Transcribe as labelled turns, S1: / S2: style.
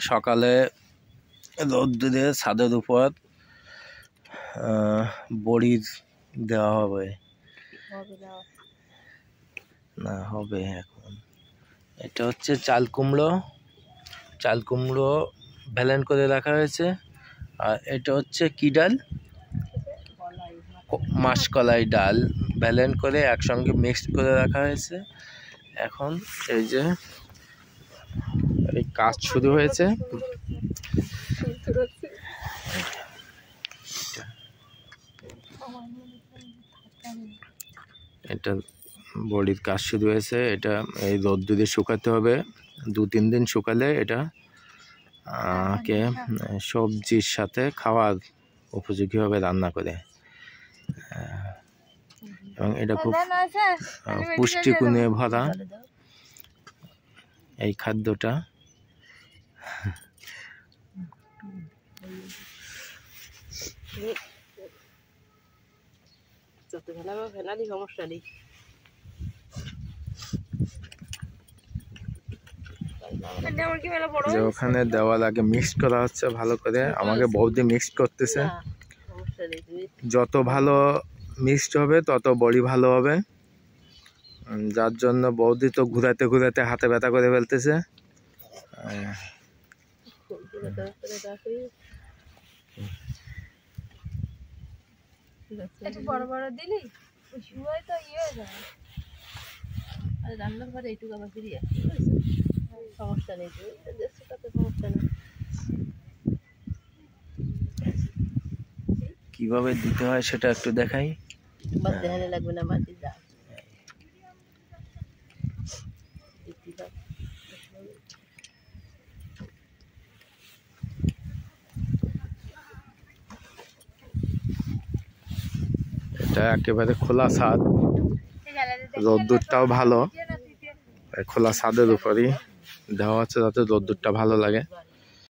S1: সকালে রোদ্দুরে ছাদের উপর বড়ি দেওয়া হবে না হবে এখন। এটা হচ্ছে চাল কুমড়ো ব্যালেন্ড করে রাখা হয়েছে। আর এটা হচ্ছে কি ডাল? মাসকলাই ডাল ব্যালেন্ড করে একসঙ্গে মিক্সড করে রাখা হয়েছে। এখন এই যে এই কাজ শুরু হয়েছে। এটা বড়ির কাজ শুরু হয়েছে। এটা এই রোদ্দুরে শুকাতে হবে, 2-3 দিন শুকালে এটা কে সবজির সাথে খাওয়ার উপযোগী হবে রান্না করে। এবং এটা খুব পুষ্টিগুণে ভরা এই খাদ্যটা। ওখানে দেওয়ার আগে মিক্সড করা হচ্ছে ভালো করে। আমাকে বৌদি মিক্সড করতেছে। যত ভালো মিক্সড হবে তত বড়ি ভালো হবে, যার জন্য বৌদি তো ঘুরাতে ঘুরাতে হাতে ব্যথা করে ফেলতেছে।
S2: বড় বড় দিলি তো ইয়ে হয়ে যাবে। আর রান্নার পরে এইটুকু আবার ফিরিয়ে সমস্যা নেই, সমস্যা নেই।
S1: কিভাবে দিতে হয় সেটা একটু দেখাই।
S2: দেখানো লাগবে না, মাটি যা
S1: এটা একেবারে খোলা ছাদ, রোদ্দুরটাও ভালো। খোলা ছাদের উপরই দেওয়া হচ্ছে যাতে রোদ্দুরটা ভালো লাগে।